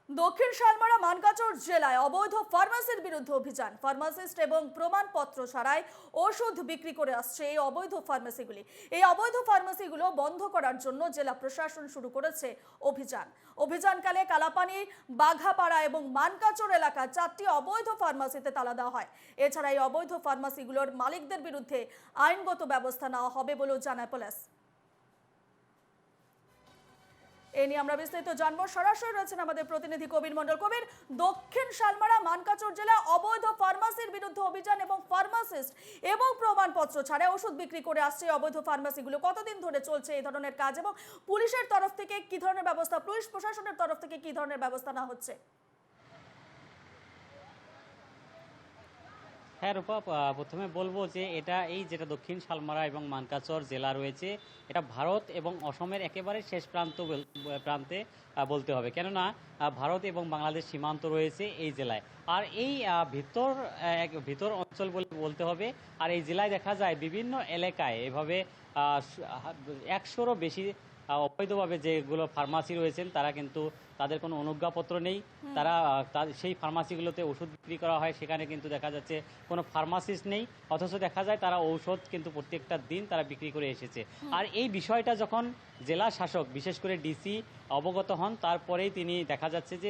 দক্ষিণ শালমারা মানকাচর জেলায় অবৈধ ফার্মাসির বিরুদ্ধে অভিযান। ফার্মাসিস্ট এবং প্রমাণপত্র ছাড়াই ওষুধ বিক্রি করে আসছে এই অবৈধ ফার্মাসিগুলো বন্ধ করার জন্য জেলা প্রশাসন শুরু করেছে অভিযানকালে কালাপানি, বাঘাপাড়া এবং মানকাচর এলাকায় 4টি অবৈধ ফার্মাসিতে তালা দেওয়া হয়। এছাড়া এই অবৈধ ফার্মাসিগুলোর মালিকদের বিরুদ্ধে আইনগত ব্যবস্থা নেওয়া হবে বলেও জানায় পুলিশ। এ নিয়ে আমরা বিস্তারিত জানবো। সরাসরি রয়েছেন আমাদের প্রতিনিধি কবির মণ্ডল। কবির, দক্ষিণ শালমারা মানকাচর জেলা অবৈধ ফার্মাসির বিরুদ্ধে অভিযান এবং ফার্মাসিস্ট এবং প্রমাণপত্র ছাড়া ওষুধ বিক্রি করে আসছে অবৈধ ফার্মাসিগুলো। কতদিন ধরে চলছে এই ধরনের কাজ এবং পুলিশের তরফ থেকে কি ধরনের ব্যবস্থা, পুলিশ প্রশাসনের তরফ থেকে কি ধরনের ব্যবস্থা নেওয়া হচ্ছে? হ্যাঁ রূপা, প্রথমে বলবো যে যেটা দক্ষিণ শালমারা এবং মানকাচর জেলা রয়েছে, এটা ভারত এবং অসমের একেবারে শেষ প্রান্তে বলতে হবে, কেননা ভারত এবং বাংলাদেশ সীমান্ত রয়েছে এই জেলায়। আর এই ভিতর অঞ্চল বলতে হবে। আর এই জেলায় দেখা যায় বিভিন্ন এলাকায় এভাবে 100-রও বেশি অবৈধভাবে যেগুলো ফার্মাসি রয়েছেন তারা কিন্তু তাদের কোনো অনুজ্ঞাপত্র নেই। তারা সেই ফার্মাসিগুলোতে ওষুধ বিক্রি করা হয়, সেখানে কিন্তু দেখা যাচ্ছে কোনো ফার্মাসিস্ট নেই, অথচ দেখা যায় তারা ঔষধ কিন্তু প্রত্যেকটা দিন তারা বিক্রি করে এসেছে। আর এই বিষয়টা যখন জেলা শাসক, বিশেষ করে ডিসি অবগত হন, তারপরেই তিনি দেখা যাচ্ছে যে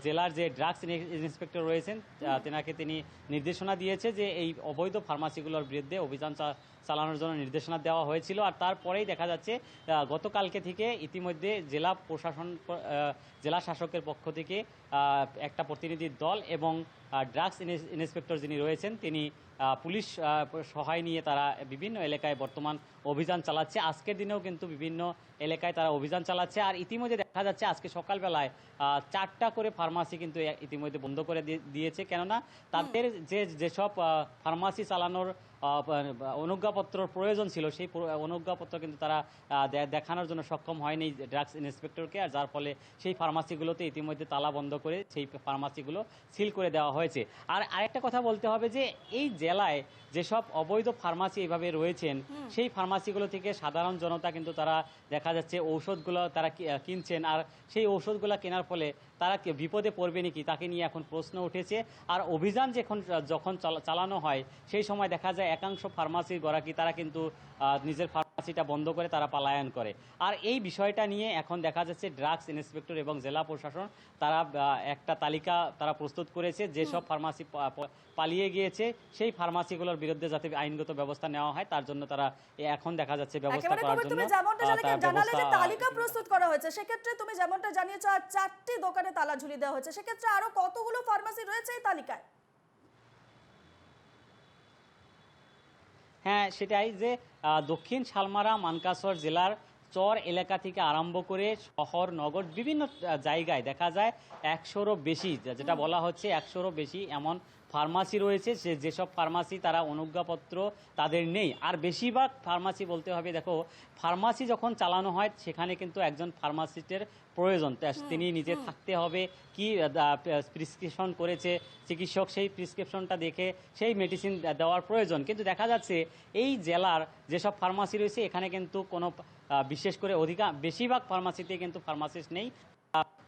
জেলার যে ড্রাগস ইন্সপেক্টর রয়েছেন তেনাকে তিনি নির্দেশনা দিয়েছে যে এই অবৈধ ফার্মাসিগুলোর বিরুদ্ধে অভিযান চালানোর জন্য নির্দেশনা দেওয়া হয়েছিল। আর তারপরেই দেখা যাচ্ছে গতকালকে থেকে ইতিমধ্যে জেলা শাসকের পক্ষ থেকে একটা প্রতিনিধি দল এবং ড্রাগস ইন্সপেক্টর যিনি রয়েছেন তিনি পুলিশ সহায় নিয়ে তারা বিভিন্ন এলাকায় বর্তমান অভিযান চালাচ্ছে। আজকের দিনেও কিন্তু বিভিন্ন এলাকায় তারা অভিযান চালাচ্ছে। আর ইতিমধ্যে দেখা যাচ্ছে আজকে সকালবেলায় 4টা করে ফার্মাসি কিন্তু ইতিমধ্যে বন্ধ করে দিয়েছে, কেননা তাদের যেসব ফার্মাসি চালানোর অনুজ্ঞাপত্রর প্রয়োজন ছিল সেই অনুজ্ঞাপত্র কিন্তু তারা দেখানোর জন্য সক্ষম হয়নি ড্রাগস ইন্সপেক্টরকে। আর যার ফলে সেই ফার্মাসিগুলোতে ইতিমধ্যে তালা বন্ধ করে সেই ফার্মাসিগুলো সিল করে দেওয়া হয়েছে। আর আরেকটা কথা বলতে হবে যে এই জেলায় যেসব অবৈধ ফার্মাসি এইভাবে রয়েছেন সেই ফার্মাসিগুলো থেকে সাধারণ জনতা কিন্তু তারা দেখা যাচ্ছে ঔষধগুলো তারা কিনছেন। আর সেই ঔষধগুলো কেনার ফলে তারা বিপদে পড়বে নাকি তাকে নিয়ে এখন প্রশ্ন উঠেছে। আর অভিযান যখন চালানো হয় সেই সময় দেখা যায় একাংশ ফার্মাসির গরাকী তারা কিন্তু নিজের ফার্মাসিটা বন্ধ করে তারা পলায়ন করে। আর এই বিষয়টা নিয়ে এখন দেখা যাচ্ছে ড্রাগস ইন্সপেক্টর এবং জেলা প্রশাসন তারা একটা তালিকা তারা প্রস্তুত করেছে যেসব ফার্মাসি পালিয়ে গিয়েছে সেই ফার্মাসিগুলোর বিরুদ্ধে যাতে আইনগত ব্যবস্থা নেওয়া হয় তার জন্য তারা এখন দেখা যাচ্ছে ব্যবস্থা করার জন্য তালিকা প্রস্তুত করা হয়েছে। সেক্ষেত্রে তুমি যেমনটা জানিয়েছো 4টি দোকানে তালা ঝুলিয়ে দেওয়া হয়েছে, সেক্ষেত্রে আরো কতগুলো ফার্মাসি রয়েছে এই তালিকায়? হ্যাঁ, সেটাই যে দক্ষিণ শালমারা মানকাচর জেলার চর এলাকা থেকে আরম্ভ করে শহর নগর বিভিন্ন জায়গায় দেখা যায় 100-রও বেশি, যেটা বলা হচ্ছে 100-রও বেশি এমন ফার্মাসি রয়েছে যেসব ফার্মাসি তারা অনুজ্ঞাপত্র তাদের নেই। আর বেশিরভাগ ফার্মাসি বলতে হবে, দেখো ফার্মাসি যখন চালানো হয় সেখানে কিন্তু একজন ফার্মাসিস্টের প্রয়োজন, তিনি নিজে থাকতে হবে, কি প্রেসক্রিপশন করেছে চিকিৎসক সেই প্রেসক্রিপশনটা দেখে সেই মেডিসিন দেওয়ার প্রয়োজন। কিন্তু দেখা যাচ্ছে এই জেলার যেসব ফার্মাসি রয়েছে এখানে কিন্তু কোনো বিশেষ করে বেশিরভাগ ফার্মাসিতে কিন্তু ফার্মাসিস্ট নেই,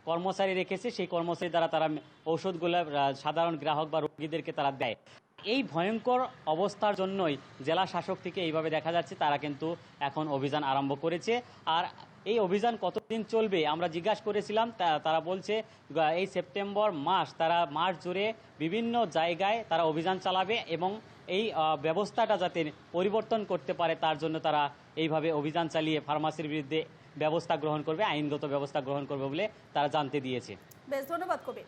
কর্মচারী রেখেছে, সেই কর্মচারী দ্বারা তারা ঔষধগুলো সাধারণ গ্রাহক বা রোগীদেরকে তারা দেয়। এই ভয়ঙ্কর অবস্থার জন্যই জেলা শাসক থেকে এইভাবে দেখা যাচ্ছে তারা কিন্তু এখন অভিযান আরম্ভ করেছে। আর এই অভিযান কতদিন চলবে আমরা জিজ্ঞাসা করেছিলাম, তারা বলছে এই সেপ্টেম্বর মাস তারা মাস জুড়ে বিভিন্ন জায়গায় তারা অভিযান চালাবে এবং এই ব্যবস্থাটা যাতে পরিবর্তন করতে পারে তার জন্য তারা এইভাবে অভিযান চালিয়ে ফার্মাসির বিরুদ্ধে ব্যবস্থা গ্রহণ করবে, আইনগত ব্যবস্থা গ্রহণ করবে বলে তারা জানতে দিয়েছে। বেশ, ধন্যবাদ কবির।